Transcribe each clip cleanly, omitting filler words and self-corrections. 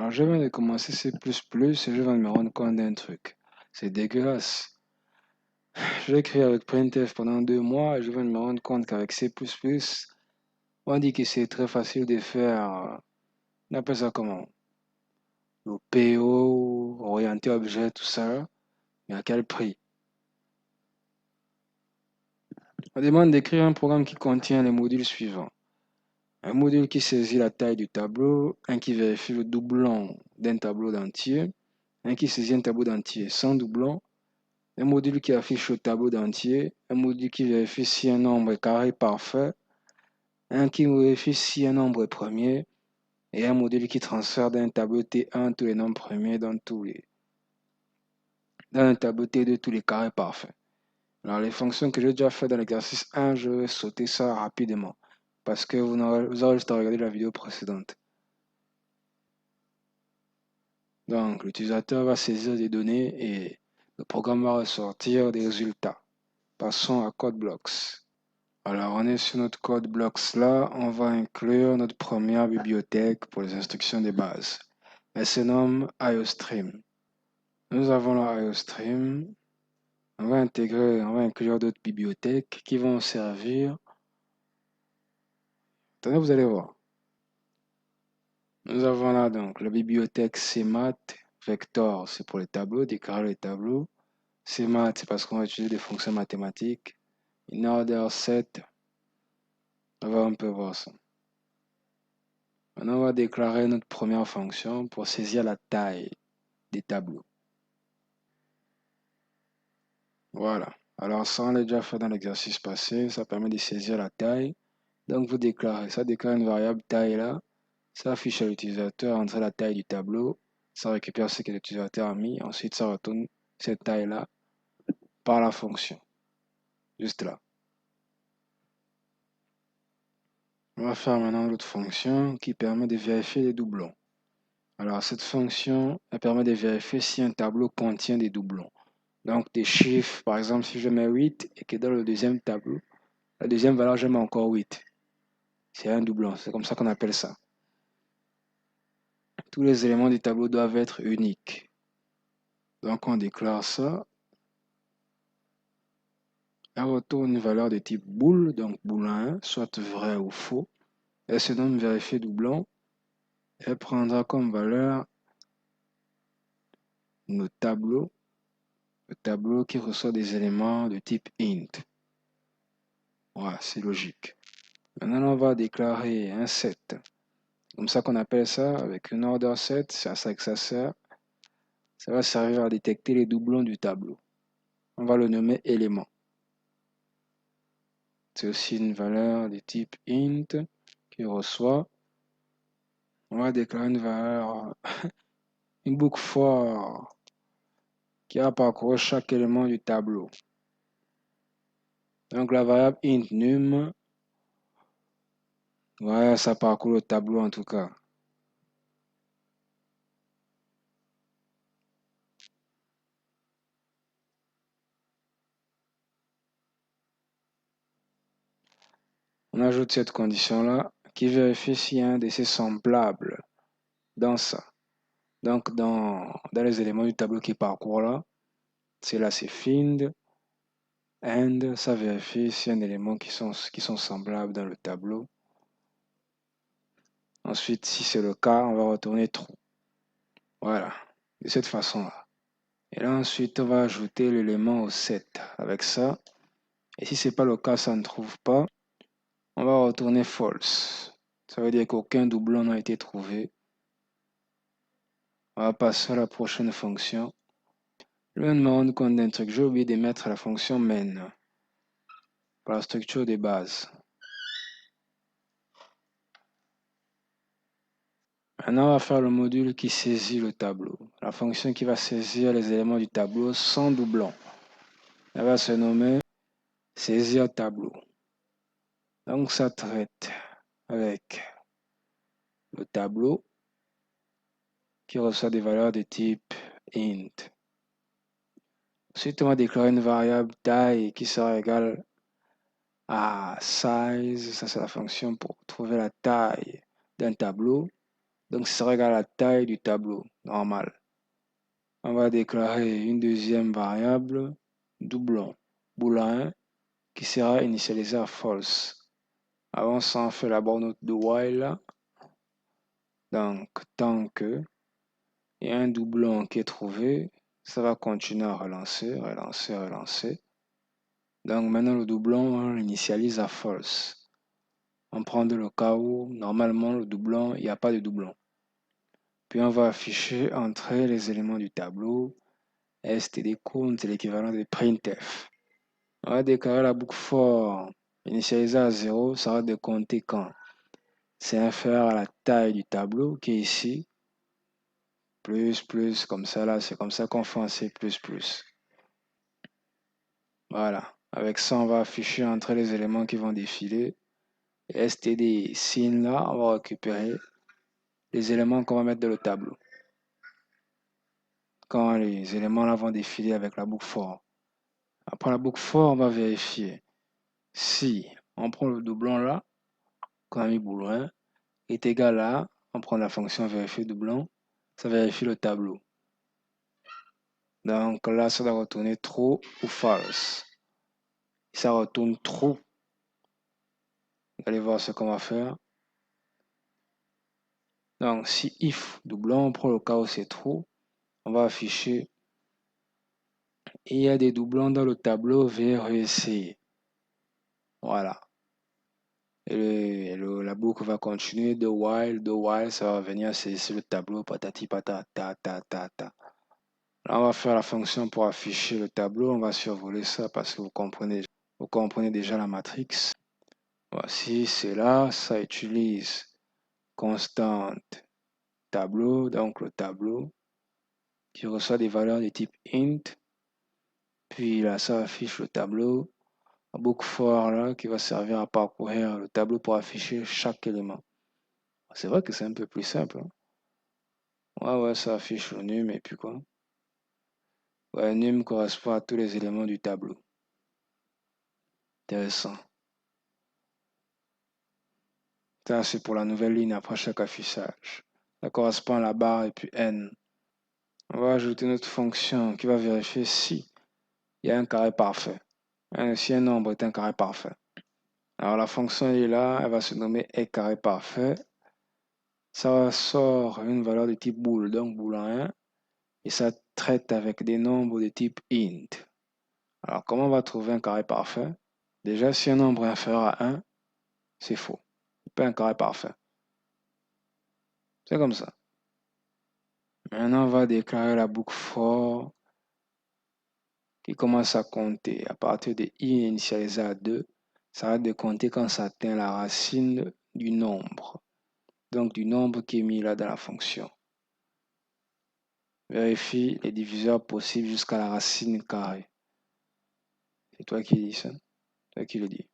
Alors, je viens de commencer C++ et je viens de me rendre compte d'un truc. C'est dégueulasse. Je l'ai écrit avec printf pendant 2 mois et je viens de me rendre compte qu'avec C++, on dit que c'est très facile de faire, on appelle ça comment? Le PO, orienté objet, tout ça. Mais à quel prix? On demande d'écrire un programme qui contient les modules suivants. Un module qui saisit la taille du tableau, un qui vérifie le doublon d'un tableau d'entier, un qui saisit un tableau d'entier sans doublon, un module qui affiche le tableau d'entier, un module qui vérifie si un nombre est carré parfait, un qui vérifie si un nombre est premier, et un module qui transfère d'un tableau T1 tous les nombres premiers dans un tableau T2 tous les carrés parfaits. Alors les fonctions que j'ai déjà fait dans l'exercice 1, je vais sauter ça rapidement parce que vous aurez juste à regarder la vidéo précédente. Donc l'utilisateur va saisir des données et le programme va ressortir des résultats. Passons à CodeBlocks. Alors on est sur notre CodeBlocks là, on va inclure notre première bibliothèque pour les instructions de base. Elle se nomme IOStream. Nous avons la IOStream. On va inclure d'autres bibliothèques qui vont servir. Attendez, vous allez voir. Nous avons là donc la bibliothèque CMAT Vector, c'est pour les tableaux, déclarer les tableaux. CMAT, c'est parce qu'on va utiliser des fonctions mathématiques. InOrderSet, on va un peu voir ça. Maintenant, on va déclarer notre première fonction pour saisir la taille des tableaux. Voilà. Alors, ça, on l'a déjà fait dans l'exercice passé. Ça permet de saisir la taille. Donc, vous déclarez. Ça déclare une variable taille là. Ça affiche à l'utilisateur entre la taille du tableau. Ça récupère ce que l'utilisateur a mis. Ensuite, ça retourne cette taille-là par la fonction. Juste là. On va faire maintenant l'autre fonction qui permet de vérifier les doublons. Alors, cette fonction, elle permet de vérifier si un tableau contient des doublons. Donc, des chiffres, par exemple, si je mets 8 et que dans le deuxième tableau, la deuxième valeur, je mets encore 8. C'est un doublon, c'est comme ça qu'on appelle ça. Tous les éléments du tableau doivent être uniques. Donc, on déclare ça. Elle retourne une valeur de type bool, donc bool 1, soit vrai ou faux. Elle se nomme vérifier doublon. Elle prendra comme valeur le tableau qui reçoit des éléments de type int. Voilà, c'est logique. Maintenant, on va déclarer un set. Comme ça qu'on appelle ça, avec un order set, c'est à ça que ça sert. Ça va servir à détecter les doublons du tableau. On va le nommer élément. C'est aussi une valeur de type int qui reçoit. On va déclarer une valeur, une boucle for qui va parcourir chaque élément du tableau. Donc la variable int num, ouais, ça parcourt le tableau en tout cas. On ajoute cette condition-là qui vérifie s'il y a un décès semblable dans ça. Donc dans les éléments du tableau qui parcourent là, c'est là c'est find, and ça vérifie s'il y a un élément qui sont semblables dans le tableau. Ensuite, si c'est le cas, on va retourner true. Voilà, de cette façon-là. Et là, ensuite, on va ajouter l'élément au set avec ça. Et si ce n'est pas le cas, ça ne trouve pas. On va retourner false. Ça veut dire qu'aucun doublon n'a été trouvé. On va passer à la prochaine fonction. Je viens de me rendre compte d'un truc. J'ai oublié de mettre la fonction main pour la structure de base. Maintenant, on va faire le module qui saisit le tableau. La fonction qui va saisir les éléments du tableau sans doublon. Elle va se nommer saisir tableau. Donc, ça traite avec le tableau qui reçoit des valeurs de type int. Ensuite, on va déclarer une variable taille qui sera égale à size. Ça, c'est la fonction pour trouver la taille d'un tableau. Donc, ce sera égal à la taille du tableau normal. On va déclarer une deuxième variable, doublon, boolean, qui sera initialisé à false. Avant ça, on fait la borne de while. Donc, tant que il y a un doublon qui est trouvé, ça va continuer à relancer, relancer, relancer. Donc, maintenant, le doublon, on l'initialise à false. On prend le cas où, normalement, le doublon, il n'y a pas de doublon. Puis, on va afficher entre les éléments du tableau std_count, c'est l'équivalent de printf. On va déclarer la boucle for initialisée à 0, ça va décompter quand c'est inférieur à la taille du tableau qui est ici. Plus, comme ça là, c'est comme ça qu'on fait en C++. Voilà. Avec ça, on va afficher entre les éléments qui vont défiler. Et std sin là, on va récupérer les éléments qu'on va mettre dans le tableau. Quand les éléments là vont défiler avec la boucle for. Après la boucle for, on va vérifier si on prend le doublon là, qu'on a mis boolean, est égal à, on prend la fonction vérifier doublon, ça vérifie le tableau. Donc là, ça doit retourner true ou false. Ça retourne true. Allez voir ce qu'on va faire. Donc si if doublon, on prend le cas où c'est true, on va afficher. Et il y a des doublons dans le tableau VREC. Voilà. Et la boucle va continuer de while, ça va venir saisir le tableau, patati patata, ta, ta, ta. Là, on va faire la fonction pour afficher le tableau. On va survoler ça parce que vous comprenez déjà la matrix. Voici, c'est là, ça utilise constante tableau, donc le tableau qui reçoit des valeurs de type int. Puis là, ça affiche le tableau. Un boucle for là qui va servir à parcourir le tableau pour afficher chaque élément. C'est vrai que c'est un peu plus simple. Hein. Ouais, ça affiche le num et puis quoi? Ouais, num correspond à tous les éléments du tableau. Intéressant. Ça, c'est pour la nouvelle ligne après chaque affichage. Ça correspond à la barre et puis n. On va ajouter notre fonction qui va vérifier si il y a un carré parfait. Si un nombre est un carré parfait. Alors la fonction elle est là, elle va se nommer est carré parfait. Ça sort une valeur de type bool, donc boolean, et ça traite avec des nombres de type int. Alors comment on va trouver un carré parfait? Déjà, si un nombre est inférieur à 1, c'est faux. C'est pas un carré parfait. C'est comme ça. Maintenant, on va déclarer la boucle for qui commence à compter à partir de i initialisé à 2. Ça va décompter quand ça atteint la racine du nombre. Donc du nombre qui est mis là dans la fonction. Vérifie les diviseurs possibles jusqu'à la racine carrée. C'est toi qui dis ça. Toi qui le dis.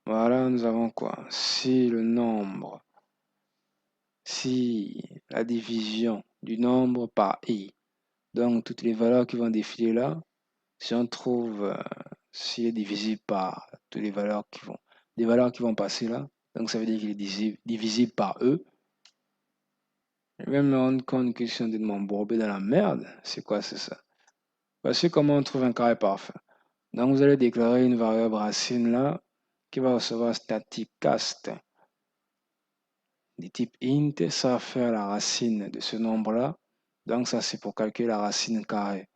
Voilà, nous avons quoi? Si la division du nombre par i, donc toutes les valeurs qui vont défiler là, si on trouve s'il est divisible par toutes les valeurs qui vont passer là, donc ça veut dire qu'il est divisible par e. Je vais me rendre compte que je suis en train de m'embourber dans la merde. C'est quoi, c'est ça? Voici comment on trouve un carré parfait. Donc vous allez déclarer une variable racine là qui va recevoir static cast du type int, ça va faire la racine de ce nombre là. Donc ça c'est pour calculer la racine carrée.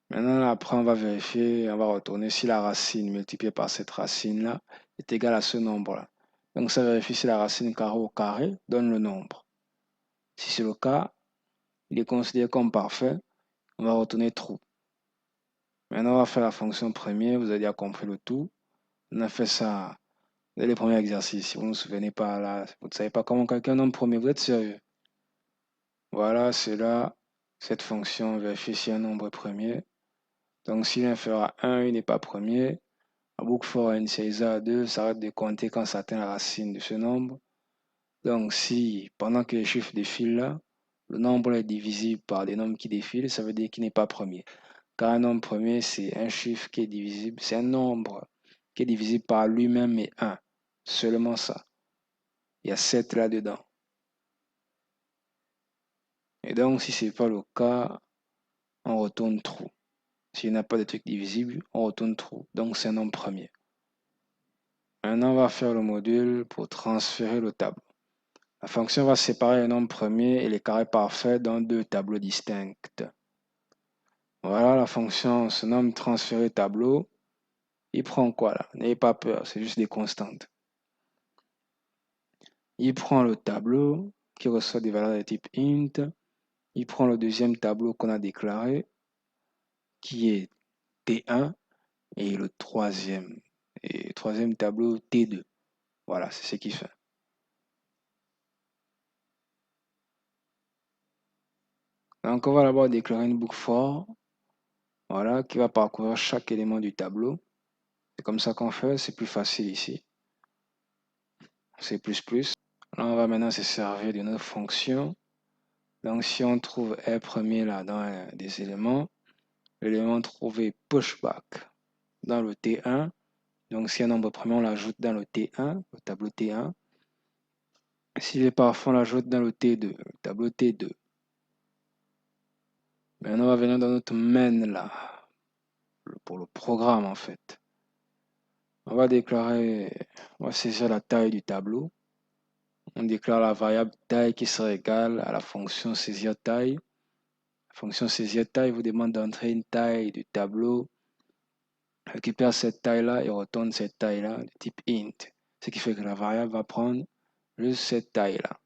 Maintenant après on va vérifier, on va retourner si la racine multipliée par cette racine là est égale à ce nombre là. Donc ça vérifie si la racine carrée au carré donne le nombre. Si c'est le cas, il est considéré comme parfait. On va retourner true. Maintenant, on va faire la fonction première. Vous avez déjà compris le tout. On a fait ça dès les premiers exercices. Si vous ne vous souvenez pas, là, vous ne savez pas comment calculer un nombre premier. Vous êtes sérieux? Voilà, c'est là. Cette fonction vérifie si un nombre est premier. Donc, s'il est inférieur à 1, il n'est pas premier. La boucle for initialisée à 2 s'arrête de compter quand ça atteint la racine de ce nombre. Donc, si pendant que les chiffres défilent là, le nombre est divisible par des nombres qui défilent, ça veut dire qu'il n'est pas premier. Car un nombre premier, c'est un chiffre qui est divisible, c'est un nombre qui est divisible par lui-même et 1. Seulement ça. Il y a 7 là-dedans. Et donc, si ce n'est pas le cas, on retourne true. S'il n'y a pas de truc divisible, on retourne true. Donc, c'est un nombre premier. Maintenant, on va faire le module pour transférer le tableau. La fonction va séparer les nombres premiers et les carrés parfaits dans deux tableaux distincts. Voilà, la fonction se nomme transférer tableau. Il prend quoi là? N'ayez pas peur, c'est juste des constantes. Il prend le tableau qui reçoit des valeurs de type int. Il prend le deuxième tableau qu'on a déclaré, qui est T1, et le troisième tableau T2. Voilà, c'est ce qu'il fait. Donc, on va d'abord déclarer une boucle for, voilà, qui va parcourir chaque élément du tableau. C'est comme ça qu'on fait, c'est plus facile ici. C++. Là, on va maintenant se servir de notre fonction. Donc, si on trouve R premier là dans des éléments, l'élément trouvé pushback dans le T1. Donc, si un nombre premier, on l'ajoute dans le T1, le tableau T1. S'il est parfait, on l'ajoute dans le T2, le tableau T2. Maintenant, on va venir dans notre main là, pour le programme en fait. On va saisir la taille du tableau. On déclare la variable taille qui sera égale à la fonction saisir taille. La fonction saisir taille vous demande d'entrer une taille du tableau, récupère cette taille-là et retourne cette taille-là de type int. Ce qui fait que la variable va prendre juste cette taille-là.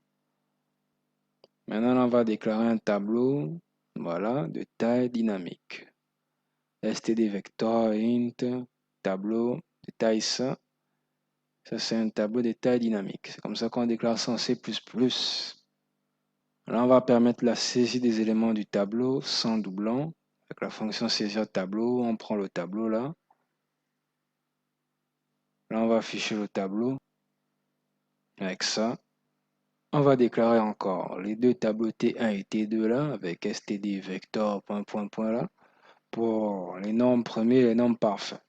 Maintenant, on va déclarer un tableau, voilà, de taille dynamique. std vector int tableau de taille ça. Ça, c'est un tableau de taille dynamique. C'est comme ça qu'on déclare ça en C++. Là, on va permettre la saisie des éléments du tableau sans doublon. Avec la fonction saisir tableau, on prend le tableau là. Là, on va afficher le tableau. Avec ça, on va déclarer encore les deux tableaux T1 et T2 là, avec std vector là, pour les nombres premiers et les nombres parfaits.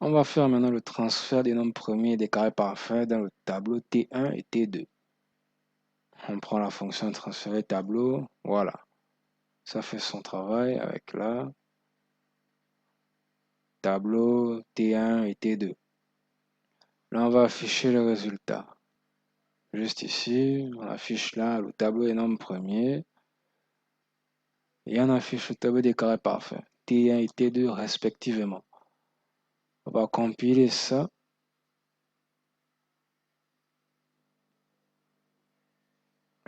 On va faire maintenant le transfert des nombres premiers et des carrés parfaits dans le tableau T1 et T2. On prend la fonction transférer tableau, voilà. Ça fait son travail avec là, tableau T1 et T2. Là, on va afficher le résultat. Juste ici, on affiche là le tableau des nombres premiers. Et on affiche le tableau des carrés parfaits, T1 et T2 respectivement. On va compiler ça.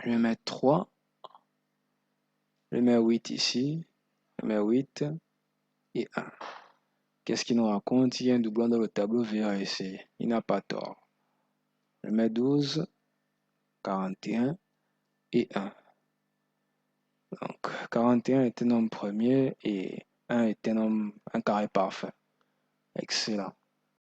Je vais mettre 3. Je mets 8 ici. Je mets 8 et 1. Qu'est-ce qu'il nous raconte? Il y a un doublon dans le tableau VASC. Il n'a pas tort. Je mets 12, 41 et 1. Donc, 41 est un nombre premier et 1 est un carré parfait. Excellent.